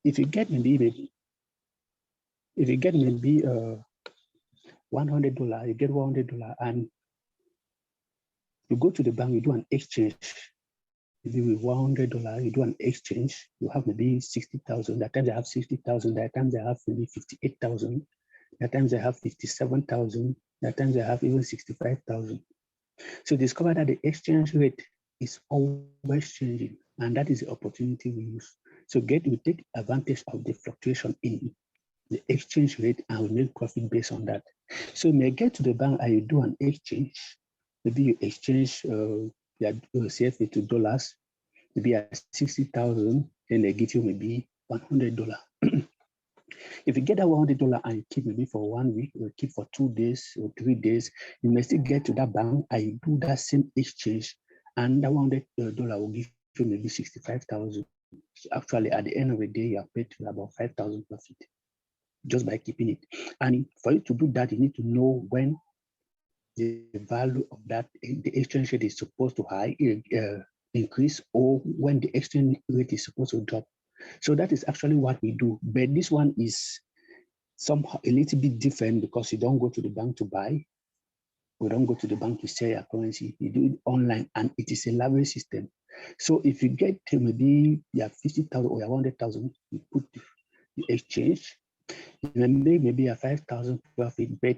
if you get maybe $100, you get $100, and you go to the bank, you do an exchange. Maybe with $100, you do an exchange. You have maybe 60,000. That times I have 60,000. That times I have maybe 58,000. That times I have 57,000. That times I have even 65,000. So discover that the exchange rate is always changing, and that is the opportunity we use. So we take advantage of the fluctuation in the exchange rate, and we make profit based on that. So you may get to the bank and you do an exchange. Maybe you exchange your CFA to dollars, maybe at 60,000, then they give you maybe $100. If you get that $100 and you keep maybe for 1 week, or keep for 2 days or 3 days, you may still get to that bank and you do that same exchange, and that $100 will give you maybe 65,000. So actually, at the end of the day, you are paid about 5,000 profit just by keeping it. And for you to do that, you need to know when the value of that the exchange rate is supposed to increase, or when the exchange rate is supposed to drop. So that is actually what we do. But this one is somehow a little bit different because you don't go to the bank to buy. We don't go to the bank to sell your currency. You do it online, and it is a leverage system. So if you get maybe you have 50,000 or 100,000, you put the exchange. You may make maybe a 5,000 profit. But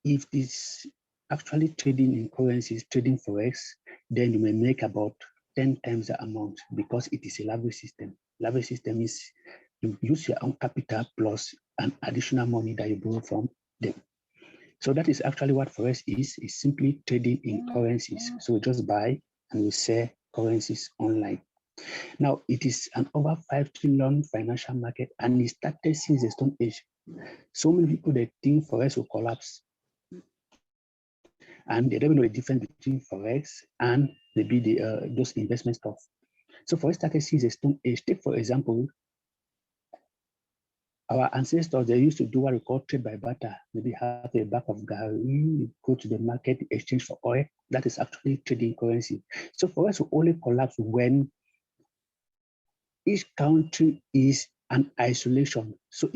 if it's actually trading in currencies, trading forex, then you may make about 10 times the amount because it is a leverage system. Leverage system is you use your own capital plus an additional money that you borrow from them. So that is actually what forex is. It's simply trading in currencies. So we just buy and we sell currencies online. Now, it is an over 5 trillion financial market, and it started since the Stone Age. So many people, they think forex will collapse, and they don't know the difference between forex and maybe those investment stuff. So forex started since the Stone Age. Take, for example, our ancestors, they used to do what we call trade by barter. Maybe have a bag of gari, go to the market, exchange for oil. That is actually trading currency. So forex will only collapse when each country is an isolation. So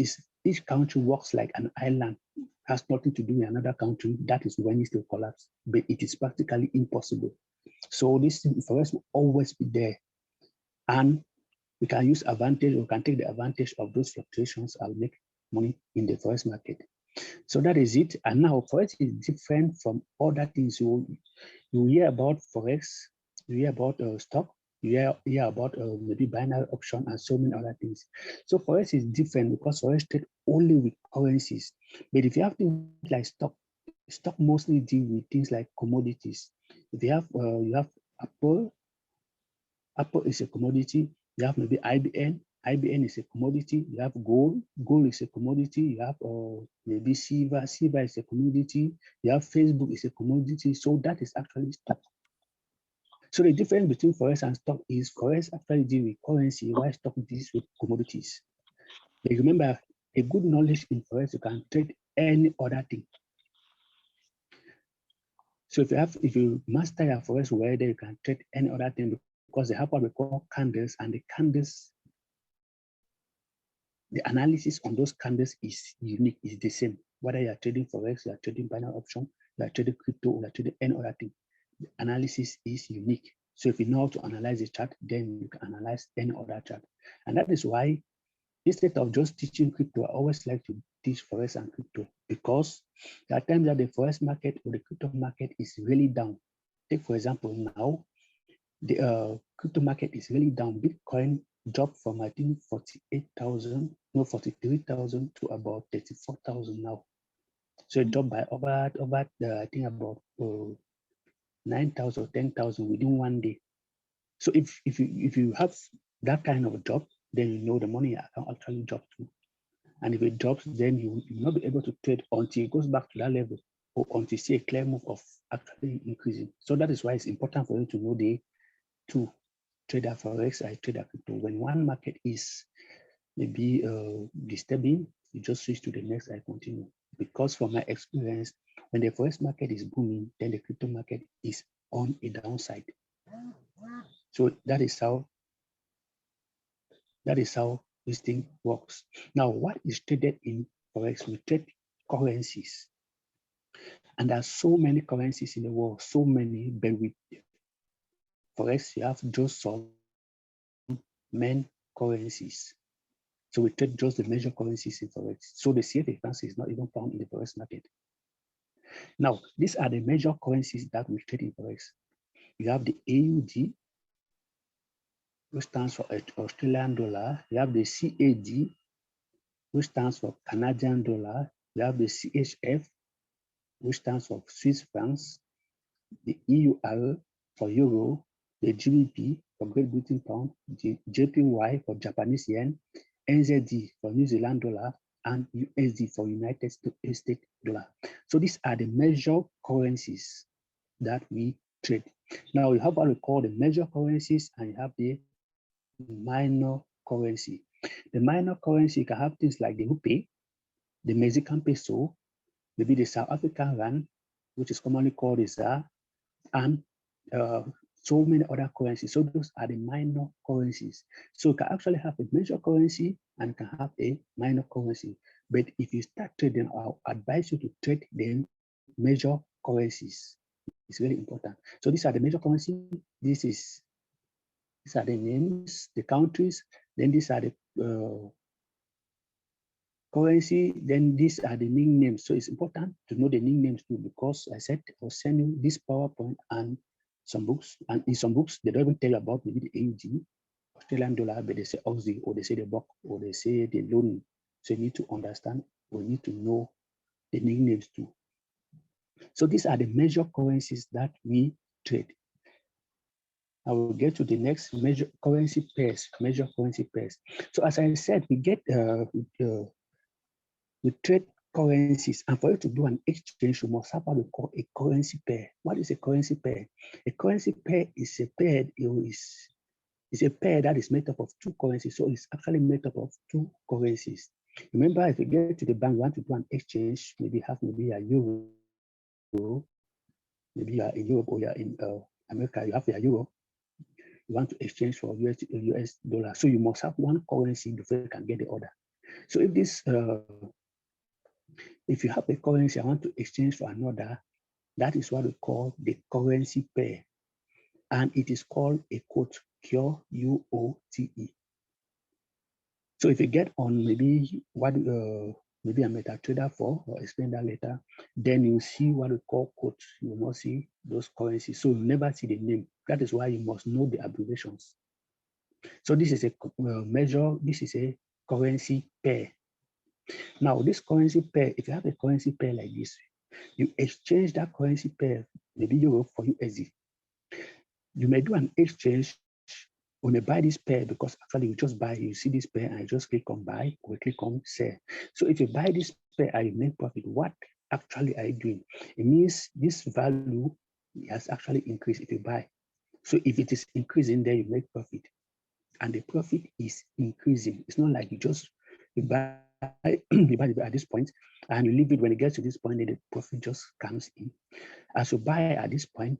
each country works like an island, has nothing to do with another country. That is when it will collapse. But it is practically impossible. So this forex will always be there. And we can use advantage, or we can take the advantage of those fluctuations and make money in the forex market. So that is it. And now forex is different from other things. You hear about forex, you hear about stock, you hear about maybe binary option and so many other things. So forex is different because forex trade only with currencies. But if you have things like stock mostly deal with things like commodities. If you have Apple is a commodity. You have maybe IBN is a commodity. You have gold is a commodity. You have maybe silver is a commodity. You have Facebook is a commodity. So that is actually stock. So the difference between forex and stock is forex actually deal with currency, while stock deals with commodities. But remember, a good knowledge in forex, you can trade any other thing. So if you master your forex well, then you can trade any other thing, because they have what we call candles, and the candles, the analysis on those candles is unique, is the same. Whether you are trading forex, you are trading binary option, you are trading crypto, or you are trading any other thing, the analysis is unique. So if you know how to analyze the chart, then you can analyze any other chart. And that is why, instead of just teaching crypto, I always like to teach forex and crypto, because there are times that the forex market or the crypto market is really down. Take, for example, now, the crypto market is really down. Bitcoin dropped from, I think, 43,000 to about 34,000 now. So it dropped by over I think about 9,000 or 10,000 within 1 day. So if you have that kind of a drop, then you know the money can actually drop too. And if it drops, then you will not be able to trade until it goes back to that level, or until you see a clear move of actually increasing. So that is why it's important for you to know the two: trader forex, I trader crypto. When one market is maybe disturbing, you just switch to the next, I continue. Because from my experience, when the forex market is booming, then the crypto market is on a downside. So that is how this thing works. Now, what is traded in Forex? We trade currencies. And there are so many currencies in the world, so many, but with Forex, you have just some main currencies. So we trade just the major currencies in Forex. So the CFA currency is not even found in the Forex market. Now, these are the major currencies that we trade in Forex. You have the AUD, which stands for Australian dollar. You have the CAD, which stands for Canadian dollar. You have the CHF, which stands for Swiss francs, the EUR for euro, the GBP for Great Britain pound, the JPY for Japanese yen, NZD for New Zealand dollar, and USD for United States dollar. So these are the major currencies that we trade. Now you have what we call the major currencies, and you have the minor currency. The minor currency can have things like the rupee, the Mexican peso, maybe the South African rand, which is commonly called the ZAR, and so many other currencies. So those are the minor currencies. So you can actually have a major currency and can have a minor currency. But if you start trading, I'll advise you to trade the major currencies. It's very important. So these are the major currencies. These are the names, the countries. Then these are the currency. Then these are the nicknames. So it's important to know the nicknames too, because I said I'll send you this PowerPoint and some books. And in some books, they don't even tell you about maybe the AUD, Australian dollar, but they say Aussie, or they say the buck, or they say the loan. So you need to understand, or you need to know the nicknames too. So these are the major currencies that we trade. I will get to the next major currency pairs, major currency pairs. So as I said, we trade currencies, and for you to do an exchange, you must have what we call a currency pair. What is a currency pair? A currency pair is a pair, is a pair that is made up of two currencies. So it's actually made up of two currencies. Remember, if you get to the bank, you want to do an exchange, maybe a euro, maybe you are in Europe or you are in America, you have your euro. You want to exchange for US dollar. So you must have one currency before you can get the other. So if this, if you have a currency, I want to exchange for another, that is what we call the currency pair. And it is called a quote, Q-U-O-T-E. So if you get on maybe what, maybe I'm a trader for, or explain that later, then you see what we call quotes. You will not see those currencies. So you never see the name. That is why you must know the abbreviations. So this is a this is a currency pair. Now this currency pair, if you have a currency pair like this, you exchange that currency pair, maybe euro for USD. You may do an exchange. We may buy this pair because actually you just buy, you see this pair and you just click on buy or click on sell. So if you buy this pair and you make profit, what actually are you doing? It means this value has actually increased if you buy. So if it is increasing, then you make profit. And the profit is increasing. It's not like you buy you buy at this point and you leave it. When it gets to this point, then the profit just comes in. As you buy at this point,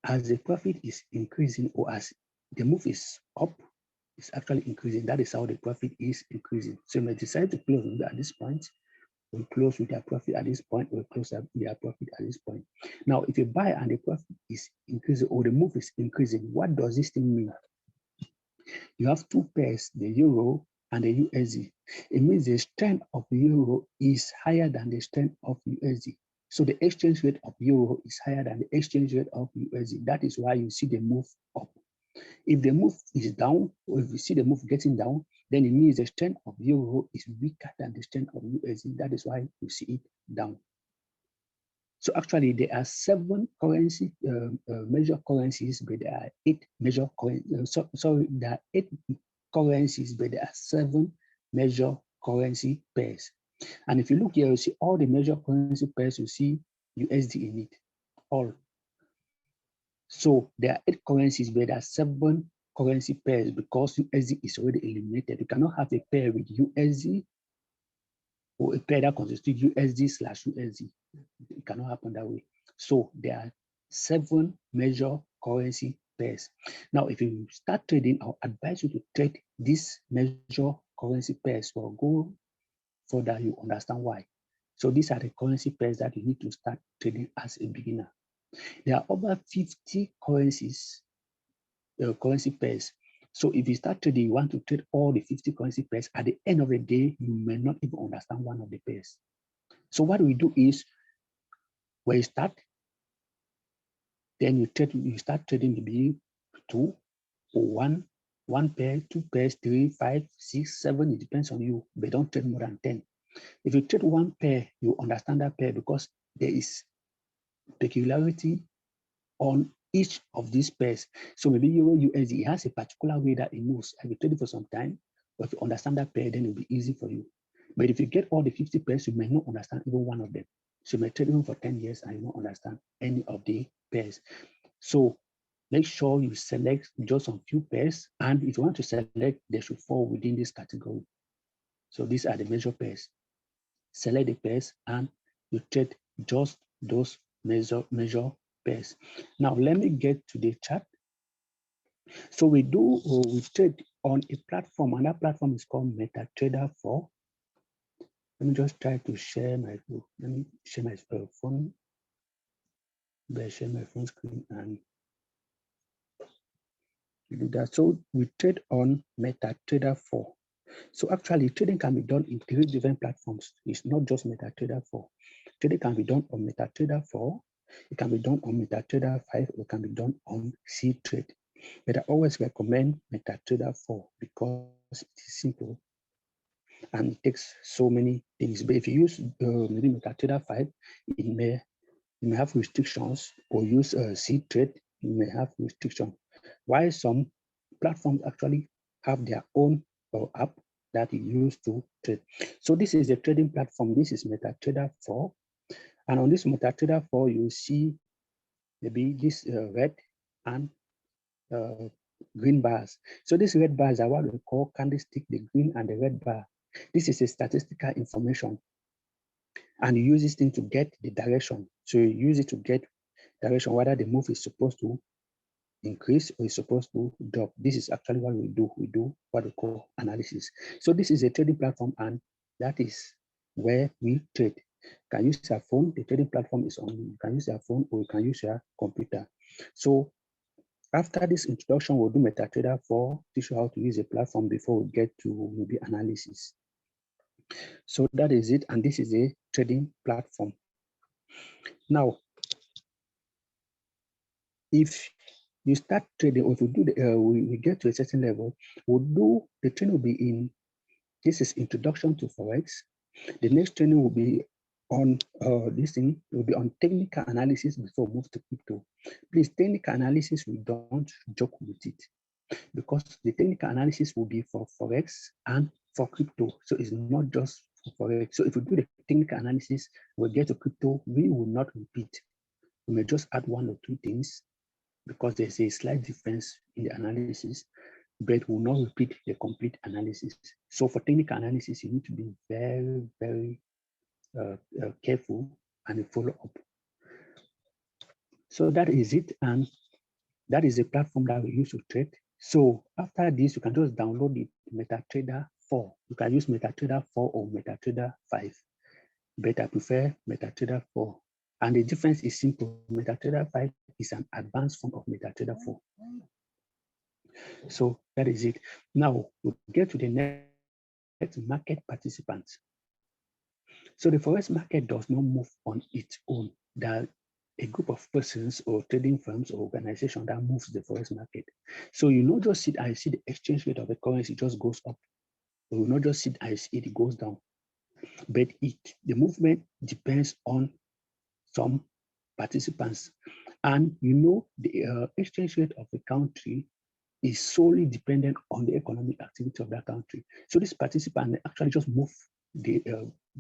as the profit is increasing, or as the move is up, it's actually increasing. That is how the profit is increasing. So you may decide to close at this point. We'll close with their profit at this point. We'll close with their profit at this point. Now, if you buy and the profit is increasing, or the move is increasing, what does this thing mean? You have two pairs, the euro and the USD. It means the strength of the euro is higher than the strength of USD. So the exchange rate of euro is higher than the exchange rate of USD. That is why you see the move up. If the move is down, or if you see the move getting down, then it means the strength of euro is weaker than the strength of USD. That is why you see it down. So actually, there are 7 currency major currencies, but there are 8 major currencies. Sorry, there are 8 currencies, but there are 7 major currency pairs. And if you look here, you see all the major currency pairs. You see USD in it, all. So there are 8 currencies, but there are 7 currency pairs because USD is already eliminated. You cannot have a pair with USD or a pair that constitutes USD/USD. It cannot happen that way. So there are 7 major currency pairs. Now, if you start trading, I'll advise you to trade this measure currency pairs will go further, you understand why. So these are the currency pairs that you need to start trading as a beginner. There are over 50 currencies, currency pairs. So if you start trading, you want to trade all the 50 currency pairs. At the end of the day, you may not even understand one of the pairs. So what we do is, when you start, then you start trading maybe 2 or 1 pair, 2 pairs, 3, 5, 6, 7. It depends on you, but don't trade more than 10. If you trade 1 pair, you understand that pair because there is peculiarity on each of these pairs. So maybe Euro USD, it has a particular way that it moves. I will trade it for some time, but if you understand that pair, then it'll be easy for you. But if you get all the 50 pairs, you may not understand even one of them. So you may trade them for 10 years and you won't understand any of the pairs. So make sure you select just some few pairs. And if you want to select, they should fall within this category. So these are the major pairs. Select the pairs and you trade just those major pairs. Now let me get to the chart. So we trade on a platform, and that platform is called MetaTrader 4. Let me just try to share my phone. Let me share my phone. Share my phone screen and do that. So we trade on MetaTrader 4. So actually, trading can be done in 3 different platforms. It's not just MetaTrader 4. Trading can be done on MetaTrader 4. It can be done on MetaTrader 5. Or it can be done on C-Trade. But I always recommend MetaTrader 4 because it is simple and it takes so many things. But if you use maybe MetaTrader 5, you may have restrictions, or use C-Trade, you may have restrictions. Why some platforms actually have their own app that you use to trade. So this is a trading platform. This is MetaTrader 4. And on this MetaTrader 4, you see maybe this red and green bars. So these red bars are what we call candlestick, the green and the red bar. This is a statistical information. And you use this thing to get the direction. So you use it to get direction, whether the move is supposed to increase or is supposed to drop. This is actually what we do. We do what we call analysis. So this is a trading platform, and that is where we trade. You can use your phone. The trading platform is on. You can use your phone or you can use your computer. So after this introduction, we'll do MetaTrader 4, teach you how to use a platform before we get to maybe analysis. So that is it, and this is a trading platform. Now, if you start trading, or if we do we get to a certain level, the training will be in, this is introduction to Forex. The next training will be on this thing, will be on technical analysis before we move to crypto. Please, technical analysis, we don't joke with it, because the technical analysis will be for Forex and for crypto. So it's not just for Forex. So if we do the technical analysis, we get to crypto, we will not repeat. We may just add 1 or 2 things because there's a slight difference in the analysis, but will not repeat the complete analysis. So for technical analysis, you need to be very, very careful and follow up. So that is it, and that is a platform that we use to trade. So after this, you can just download the MetaTrader 4. You can use MetaTrader 4 or MetaTrader 5, but I prefer MetaTrader 4. And the difference is simple. MetaTrader 5 is an advanced form of MetaTrader 4. So that is it. Now we'll get to the next, market participants. So the Forex market does not move on its own. There are a group of persons or trading firms or organizations that moves the Forex market. So you not just sit and see the exchange rate of the currency just goes up. You will not just sit and see it goes down. But the movement depends on some participants. And you know, the exchange rate of a country is solely dependent on the economic activity of that country. So this participant actually just move the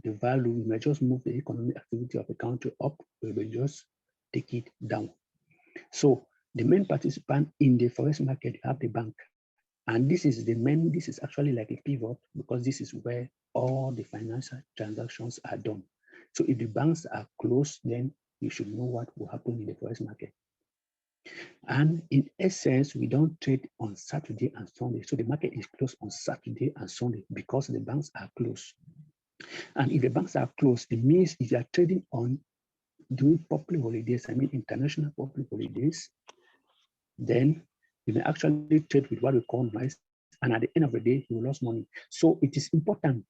value, we may just move the economic activity of the country up, we will just take it down. So the main participant in the Forex market, you have the bank. And this is actually like a pivot, because this is where all the financial transactions are done. So if the banks are closed, then you should know what will happen in the Forex market. And in essence, we don't trade on Saturday and Sunday. So the market is closed on Saturday and Sunday because the banks are closed. And if the banks are closed, it means if you are trading on during public holidays, I mean international public holidays, then you may actually trade with what we call noise. And at the end of the day, you will lose money. So it is important.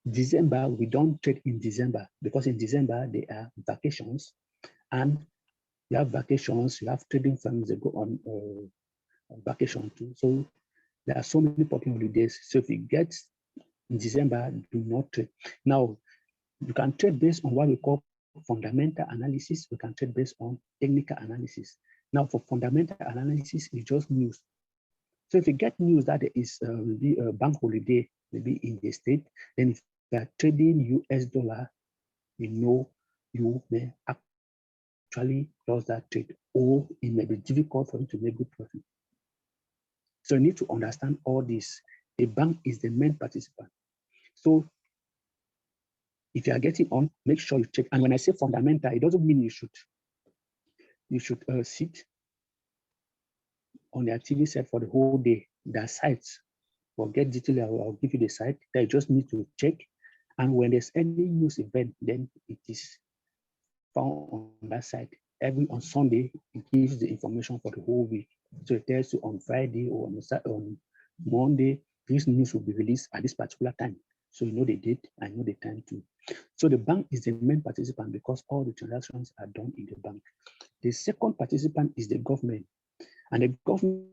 December, we don't trade in December because in December, there are vacations. And you have vacations, you have trading firms that go on vacation too. So there are so many public holidays. So if you get in December, do not trade. Now, you can trade based on what we call fundamental analysis. We can trade based on technical analysis. Now, for fundamental analysis, it's just news. So if you get news that there is maybe a bank holiday, maybe in the state, then if you are trading US dollar, you know you may actually lose that trade, or it may be difficult for you to make good profit. So you need to understand all this. A bank is the main participant. So if you are getting on, make sure you check. And when I say fundamental, it doesn't mean you should sit on the TV set for the whole day. There are sites. Forget detail, I'll give you the site that you just need to check. And when there's any news event, then it is found on that site. On Sunday, it gives the information for the whole week. So it tells you on Friday or on Monday, this news will be released at this particular time. So you know the date and know the time too. So the bank is the main participant because all the transactions are done in the bank. The second participant is the government. And the government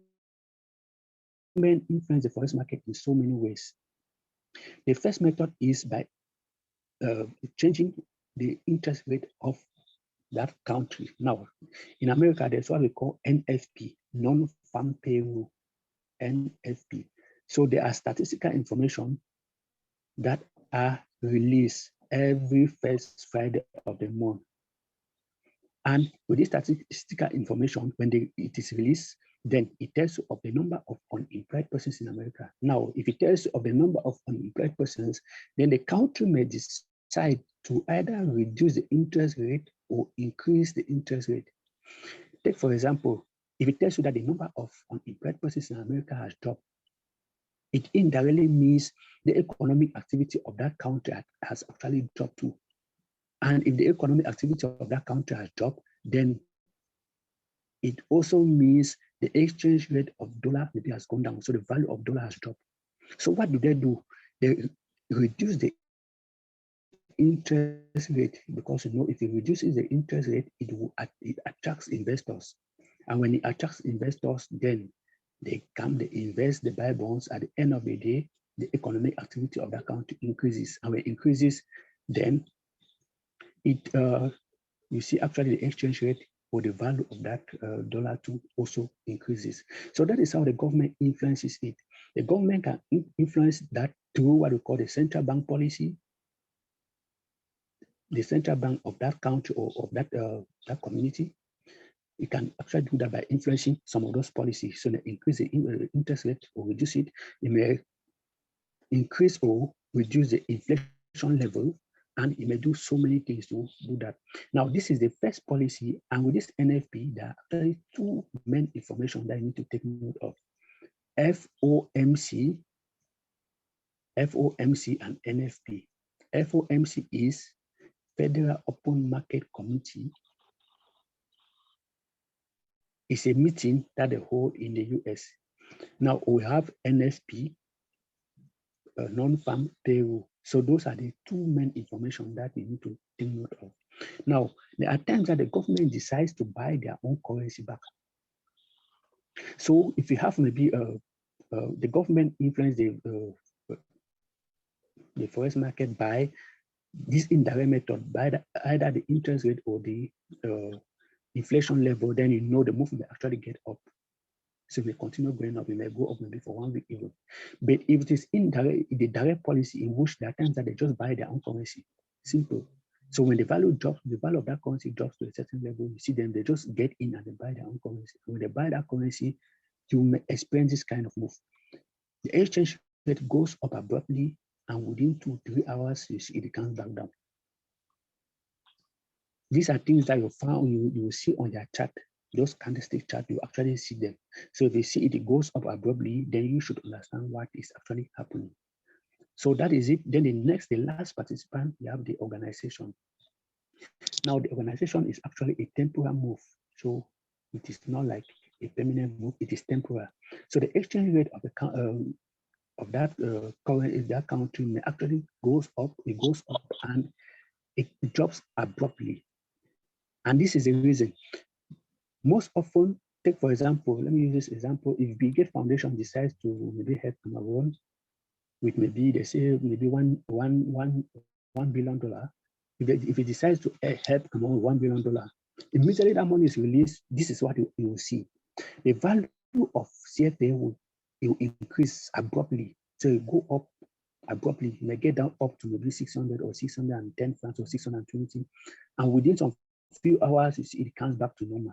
influence the forex market in so many ways. The first method is by changing the interest rate of that country. Now, in America, there's what we call NFP, non-farm payroll, NFP. So there are statistical information that are released every first Friday of the month. And with this statistical information, when it is released, then it tells you of the number of unemployed persons in America. Now, if it tells you of the number of unemployed persons, then the country may decide to either reduce the interest rate or increase the interest rate. Take, for example, if it tells you that the number of unemployed persons in America has dropped, it indirectly means the economic activity of that country has actually dropped too. And if the economic activity of that country has dropped, then it also means the exchange rate of dollar maybe has gone down. So the value of dollar has dropped. So what do? They reduce the interest rate because if it reduces the interest rate, it attracts investors. And when it attracts investors, then they invest, they buy bonds. At the end of the day, the economic activity of that country increases. And when it increases, then you see actually the exchange rate or the value of that dollar too also increases. So that is how the government influences it. The government can influence that through what we call the central bank policy. The central bank of that country or of that community, it can actually do that by influencing some of those policies. So they increase the interest rate or reduce it. It may increase or reduce the inflation level, and it may do so many things to do that. Now, this is the first policy, and with this NFP, there are actually two main information that you need to take note of. FOMC and NFP. FOMC is Federal Open Market Committee. It's a meeting that they hold in the US. Now we have NFP, non-farm payroll. So those are the two main information that you need to take note of. Now, there are times that the government decides to buy their own currency back. So if you have maybe the government influence the forex market by this indirect method, by either the interest rate or the inflation level, then the movement will actually get up. So we continue going up, we may go up maybe for 1 week even. But if it is indirect, the direct policy in which there are times that they just buy their own currency, simple. So when the value drops, the value of that currency drops to a certain level, you see them, they just get in and they buy their own currency. When they buy that currency, you may experience this kind of move. The exchange rate goes up abruptly, and within 2-3 hours, you see it comes back down. These are things that you will see on their chart. those candlestick chart, you actually see them. So if you see it goes up abruptly, then you should understand what is actually happening. So that is it. Then the last participant, you have the organization. Now the organization is actually a temporary move. So it is not like a permanent move, it is temporary. So the exchange rate of that country may actually goes up, and it drops abruptly. And this is the reason. Most often, take for example, let me use this example. If Bill Gates Foundation decides to maybe help Cameroon with maybe they say maybe $1 billion, if it decides to help Cameroon $1 billion, immediately that money is released. This is what you will see. The value of CFA will increase abruptly. So it go up abruptly. You may get down up to maybe 600 or 610 francs or 620, and within some few hours, it comes back to normal.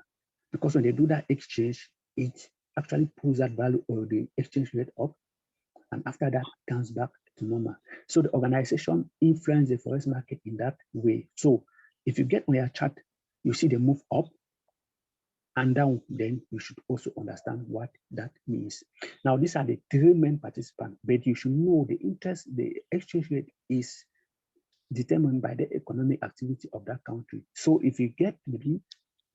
Because when they do that exchange, it actually pulls that value or the exchange rate up, and after that, it comes back to normal. So the organization influences the forex market in that way. So if you get on your chart, you see the move up and down, then you should also understand what that means. Now, these are the three main participants, but you should know the exchange rate is determined by the economic activity of that country. So if you get maybe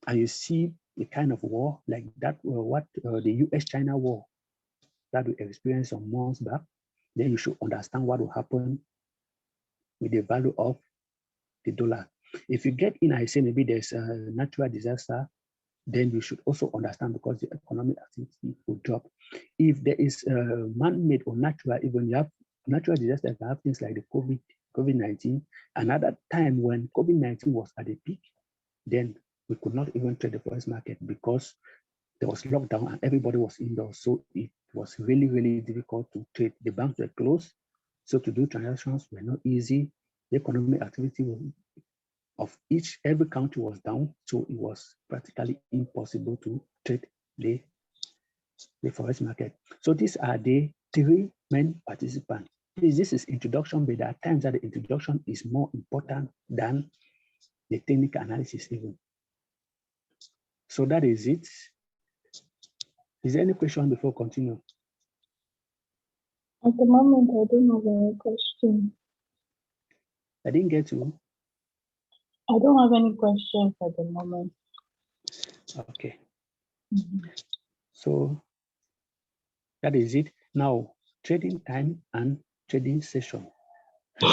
and you see a kind of war like that, the US-China war that we experienced some months back, then you should understand what will happen with the value of the dollar. If you get in, I say maybe there's a natural disaster, then you should also understand because the economic activity will drop. If there is man-made or natural, even you have natural disasters, you have things like the COVID-19. Another time when COVID-19 was at the peak, then we could not even trade the forex market because there was lockdown and everybody was indoors. So it was really, really difficult to trade. The banks were closed. So to do transactions were not easy. The economic activity of every country was down. So it was practically impossible to trade the forex market. So these are the three main participants. This is introduction, but there are times that the introduction is more important than the technical analysis even. So that is it. Is there any question before continue? At the moment, I don't have any question. I didn't get you. I don't have any questions at the moment. Okay. So that is it. Now, trading time and trading session.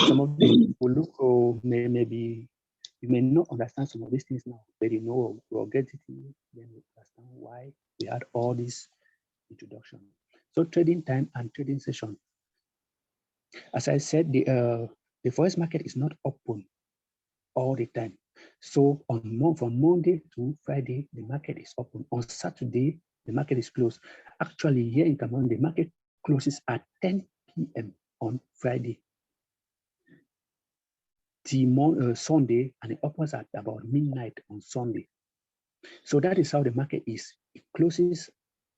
Some of these will look, maybe you may not understand some of these things now, but you know, we'll get it in, then you understand why we had all this introduction. So trading time and trading session. As I said, the forex market is not open all the time. So from Monday to Friday, the market is open. On Saturday, the market is closed. Actually, here in Cameroon, the market closes at 10 p.m. on Friday. Till Sunday, and it opens at about midnight on Sunday. So that is how the market is. It closes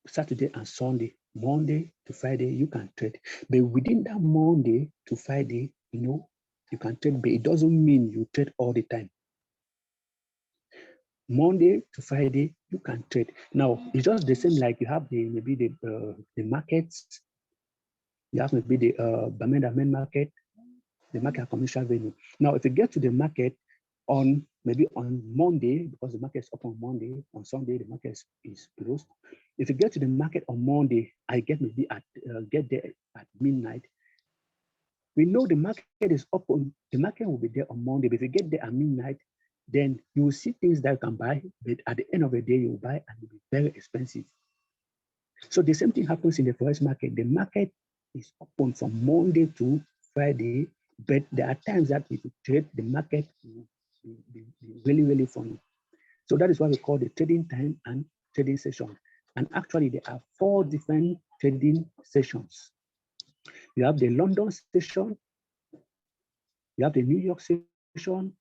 Saturday and Sunday. Monday to Friday, you can trade. But within that Monday to Friday, you can trade, but it doesn't mean you trade all the time. Monday to Friday, you can trade. Now, it's just the same like you have maybe the markets. You have maybe the Bamenda main market, the market commercial venue. Now, if you get to the market maybe on Monday, because the market is open on Monday, on Sunday, the market is closed. If you get to the market on Monday, I get there at midnight. We know the market is open. The market will be there on Monday. But if you get there at midnight, then you will see things that you can buy, but at the end of the day, you will buy and it will be very expensive. So the same thing happens in the forex market. The market is open from Monday to Friday, but there are times that if you trade, the market will be really, really funny. So that is what we call the trading time and trading session. And actually, there are 4 different trading sessions. You have the London session, you have the New York session,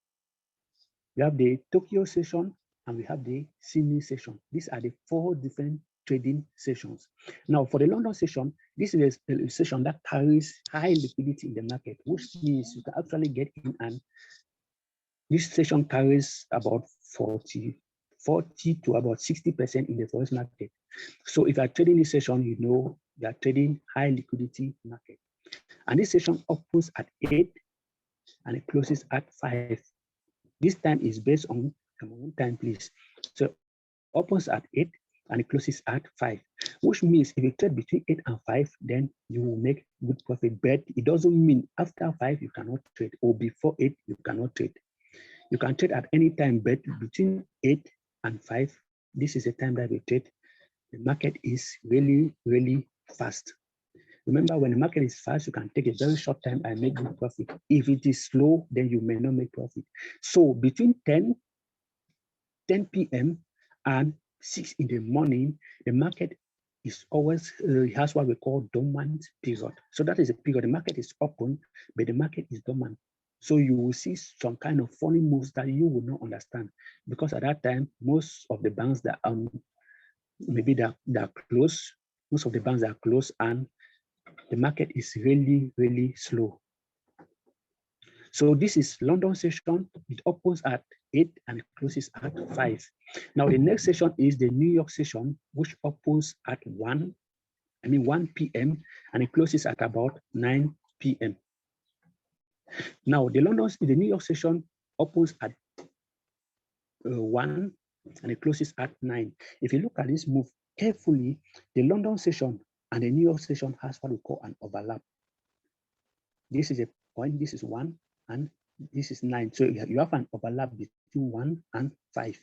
we have the Tokyo session, and we have the Sydney session. These are the 4 different trading sessions. Now, for the London session, this is a session that carries high liquidity in the market, which means you can actually get in, and this session carries about 40 40 to about 60% in the forex market. So if you are trading this session, you know you are trading high liquidity market. And this session opens at 8 and it closes at 5. This time is based on Cameroon time, please. So opens at 8 and it closes at 5, which means if you trade between 8 and 5, then you will make good profit. But it doesn't mean after 5 you cannot trade, or before 8 you cannot trade. You can trade at any time, but between 8 and 5, this is a time that we trade. The market is really, really fast. Remember, when the market is fast, you can take a very short time and make good profit. If it is slow, then you may not make profit. So between 10 p.m. and 6 in the morning, the market is always has what we call dormant period. So that is a period. The market is open, but the market is dormant. So you will see some kind of funny moves that you will not understand, because at that time, most of the banks that maybe they're closed, most of the banks are closed, and the market is really, really slow. So this is London session. It opens at 8 and it closes at 5. Now the next session is the New York session, which opens at 1 p.m. and it closes at about 9 p.m. Now the New York session opens at 1 and it closes at 9. If you look at this move carefully, the London session and the New York session has what we call an overlap. This is a point, this is 1, and this is 9. So you have an overlap between 1 and 5.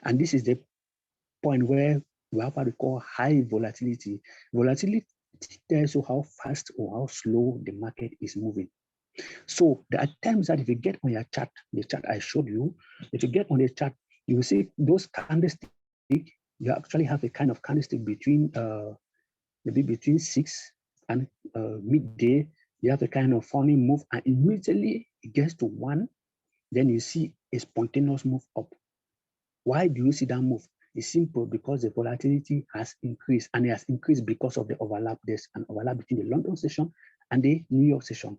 And this is the point where we have what we call high volatility. Volatility tells you how fast or how slow the market is moving. So there are times that if you get on your chart, the chart I showed you, if you get on the chart, you will see those candlesticks. You actually have a kind of candlestick between maybe between 6 and midday. You have a kind of funny move, and immediately it gets to 1, then you see a spontaneous move up. Why do you see that move? It's simple, because the volatility has increased, and it has increased because of the overlap. There's an overlap between the London session and the New York session.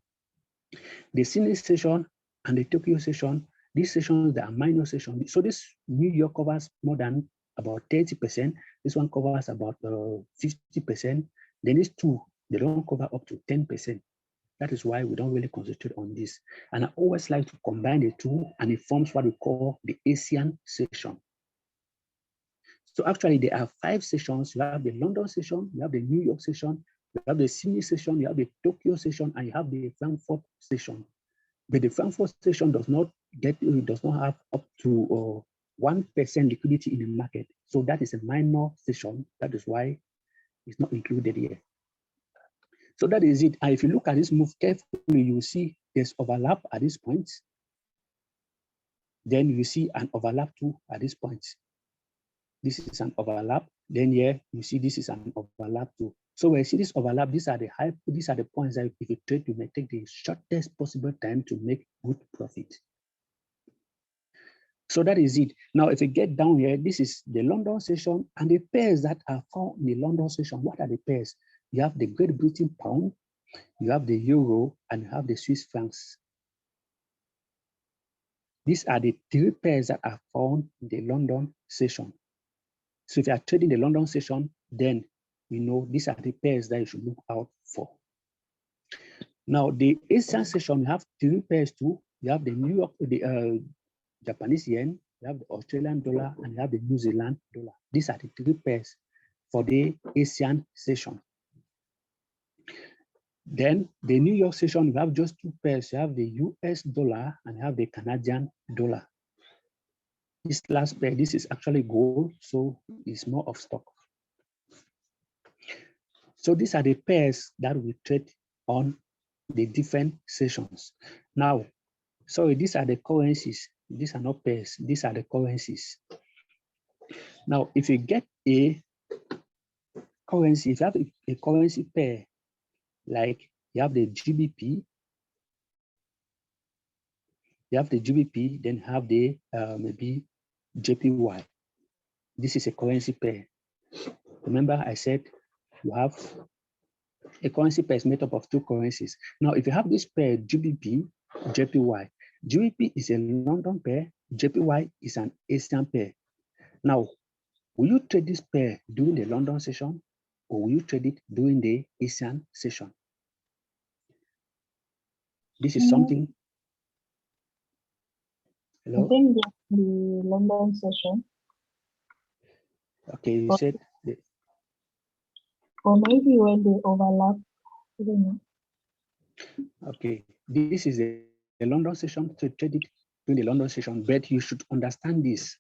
The Sydney session and the Tokyo session, these sessions, they are minor sessions. So this New York covers more than about 30%. This one covers about 50%. Then these two, they don't cover up to 10%. That is why we don't really concentrate on this. And I always like to combine the two, and it forms what we call the Asian session. So actually there are 5 sessions. You have the London session, you have the New York session, you have the Sydney session, you have the Tokyo session, and you have the Frankfurt session. But the Frankfurt session does not have up to 1% liquidity in the market. So that is a minor session. That is why it's not included here. So that is it. And if you look at this move carefully, you see there's overlap at this point. Then you see an overlap too at this point. This is an overlap. Then here you see this is an overlap too. So when you see this overlap, these are the points that if you trade, you may take the shortest possible time to make good profit. So that is it. Now, if you get down here, this is the London session, and the pairs that are found in the London session. What are the pairs? You have the Great Britain pound, you have the euro, and you have the Swiss francs. These are the 3 pairs that are found in the London session. So if you are trading the London session, then you know these are the pairs that you should look out for. Now, the Asian session, you have 3 pairs too. You have the New York, the Japanese yen, you have the Australian dollar, and you have the New Zealand dollar. These are the 3 pairs for the Asian session. Then the New York session, you have just 2 pairs. You have the US dollar and you have the Canadian dollar. This last pair, this is actually gold, so it's more of stock. So these are the pairs that we trade on the different sessions. Now, sorry, these are the currencies. These are not pairs. These are the currencies. Now, if you get a currency, if you have a currency pair, like you have the GBP, then you have the maybe JPY. This is a currency pair. Remember, I said you have a currency pair is made up of 2 currencies. Now, if you have this pair, GBP, JPY, GBP is a London pair JPY is an Asian pair. Now, will you trade this pair during the London session or will you trade it during the Asian session? This is something. Hello? I think the London session. Okay, you said. Or maybe when they overlap. I don't know. Okay, this is the London session, to trade it during the London session, but you should understand this.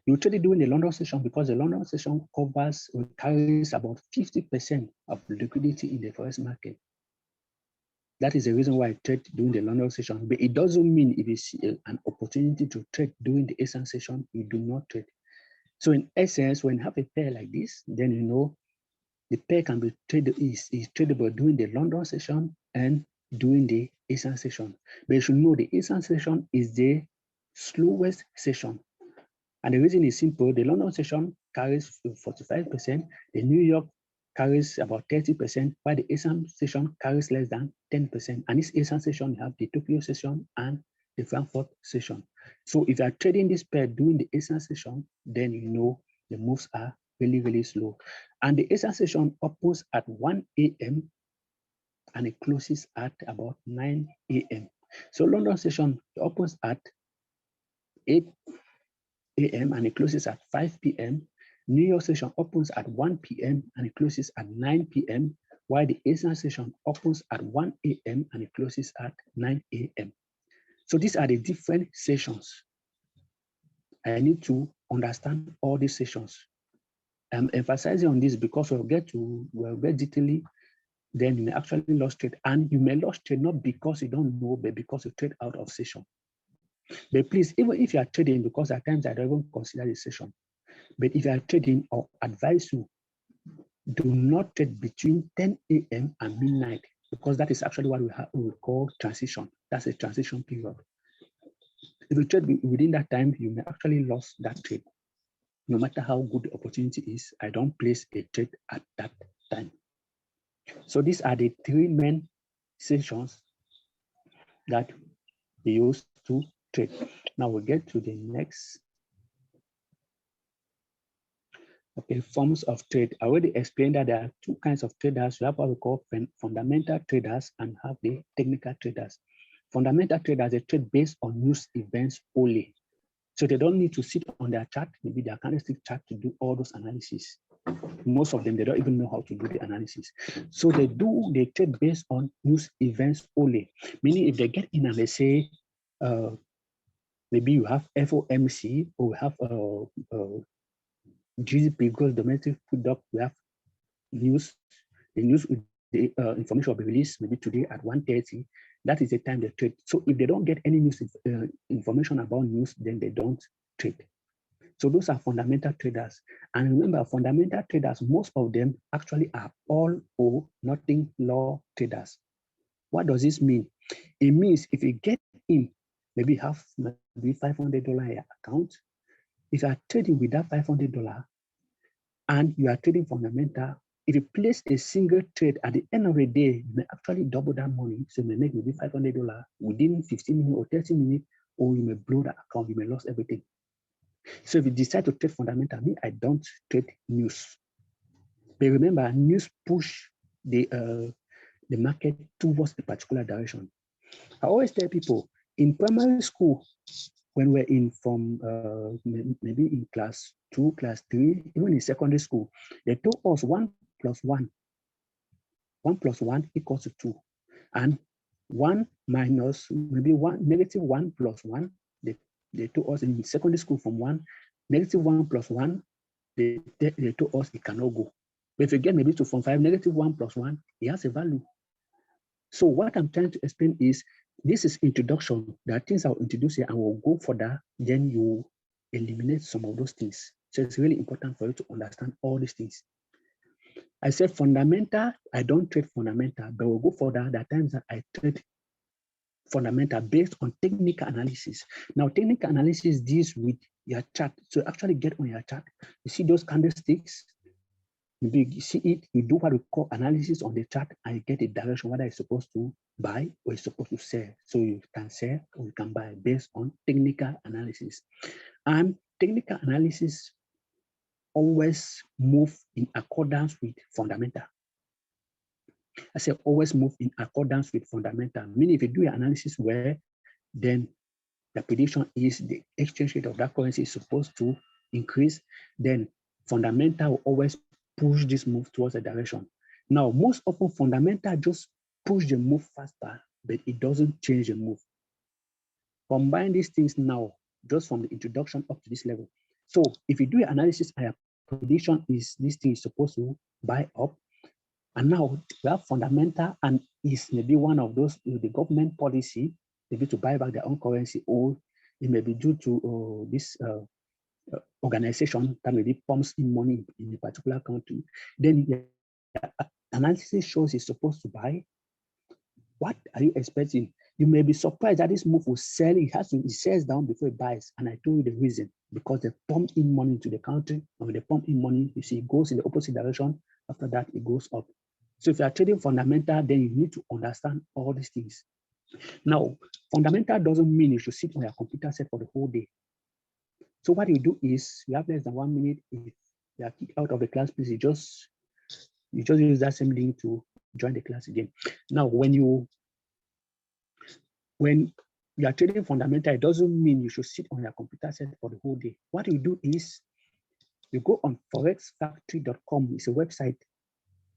You trade it during the London session because the London session covers or carries about 50% of liquidity in the forex market. That is the reason why I trade during the London session, but it doesn't mean if you see an opportunity to trade during the Asian session, you do not trade. So in essence, when you have a pair like this, then you know the pair can be traded is tradable during the London session and during the Asian session. But you should know the Asian session is the slowest session. And the reason is simple. The London session carries 45%, the New York carries about 30%, while the Asian session carries less than 10%. And this Asian session, you have the Tokyo session and the Frankfurt session. So if you are trading this pair during the Asian session, then you know the moves are really, really slow. And the Asian session opens at 1 a.m. and it closes at about 9 a.m. So London session opens at 8 a.m. and it closes at 5 p.m. New York session opens at 1 p.m. and it closes at 9 p.m. while the Asian session opens at 1 a.m. and it closes at 9 a.m. So these are the different sessions. I need to understand all these sessions. I'm emphasizing on this because we'll get detailedly, then you may actually lose trade. And you may lose trade not because you don't know, but because you trade out of session. But please, even if you are trading, because at times I don't even consider the session, but if you are trading, I'll advise you, do not trade between 10 a.m. and midnight, because that is actually what we call transition. That's a transition period. If you trade within that time, you may actually lose that trade. No matter how good the opportunity is, I don't place a trade at that time. So these are the three main sessions that we use to trade. Now we get to the next. Okay, forms of trade. I already explained that there are two kinds of traders. We have what we call fundamental traders and have the technical traders. Fundamental traders, they trade based on news events only. So they don't need to sit on their chart, maybe their candlestick chart, to do all those analysis. Most of them, they don't even know how to do the analysis. So they trade based on news events only. Meaning if they get in and they say, maybe you have FOMC or we have GDP, gross domestic product, we have news, the news, the information will be released maybe today at 1:30. That is the time they trade. So if they don't get any news information about news, then they don't trade. So those are fundamental traders. And remember, fundamental traders, most of them actually are all or nothing law traders. What does this mean? It means if you get in, maybe have maybe $500 in your account, if you are trading with that $500 and you are trading fundamental, if you place a single trade at the end of the day, you may actually double that money. So you may make maybe $500 within 15 minutes or 30 minutes, or you may blow that account, you may lose everything. So if you decide to trade fundamental, I don't trade news. But remember, news push the market towards a particular direction. I always tell people in primary school, when we're in from maybe in class 2, class 3, even in secondary school, they told us 1 + 1. 1 + 1 equals to 2. And 1 minus maybe -1 + 1, they told us in secondary school from 1, -1 + 1, they told us it cannot go. But if you get maybe to from 5, -1 + 1, it has a value. So what I'm trying to explain is, this is introduction. There are things I'll introduce here and we'll go further, then you eliminate some of those things. So it's really important for you to understand all these things. I said fundamental, I don't trade fundamental, but we'll go further. There are times that I trade fundamental based on technical analysis. Now, technical analysis deals with your chart. So actually get on your chart. You see those candlesticks? Maybe you see it, you do what we call analysis on the chart, and you get a direction whether it's supposed to buy or it's supposed to sell. So you can sell or you can buy based on technical analysis. And technical analysis always move in accordance with fundamental. I say always move in accordance with fundamental. Meaning if you do an analysis where then the prediction is the exchange rate of that currency is supposed to increase, then fundamental will always push this move towards a direction. Now, most often fundamental just push the move faster, but it doesn't change the move. Combine these things now, just from the introduction up to this level. So if you do an analysis and your prediction is this thing is supposed to buy up, and now we have fundamental and is maybe one of those, the government policy, maybe to buy back their own currency, or it may be due to this organization that maybe pumps in money in a particular country. Then the analysis shows it's supposed to buy. What are you expecting? You may be surprised that this move will sell. It sells down before it buys. And I told you the reason, because they pump in money into the country. And when they pump in money, you see it goes in the opposite direction. After that, it goes up. So if you are trading fundamental, then you need to understand all these things. Now, fundamental doesn't mean you should sit on your computer set for the whole day. So what you do is, you have less than 1 minute. If you are kicked out of the class, please, you just use that same link to join the class again. Now, when you are trading fundamental, it doesn't mean you should sit on your computer set for the whole day. What you do is, you go on forexfactory.com. It's a website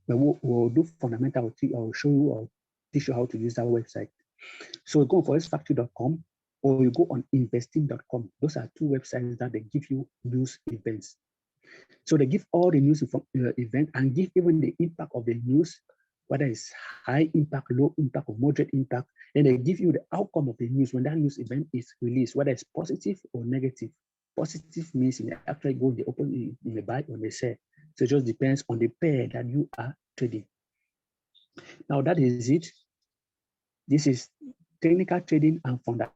where we'll do fundamental. I'll show you or teach you how to use that website. So you go on forexfactory.com or you go on investing.com. Those are two websites that they give you news events. So they give all the news event and give even the impact of the news, whether it's high impact, low impact, or moderate impact. And they give you the outcome of the news when that news event is released, whether it's positive or negative. Positive means it actually goes the open in the buy or the sell. So it just depends on the pair that you are trading. Now that is it. This is technical trading and fundamental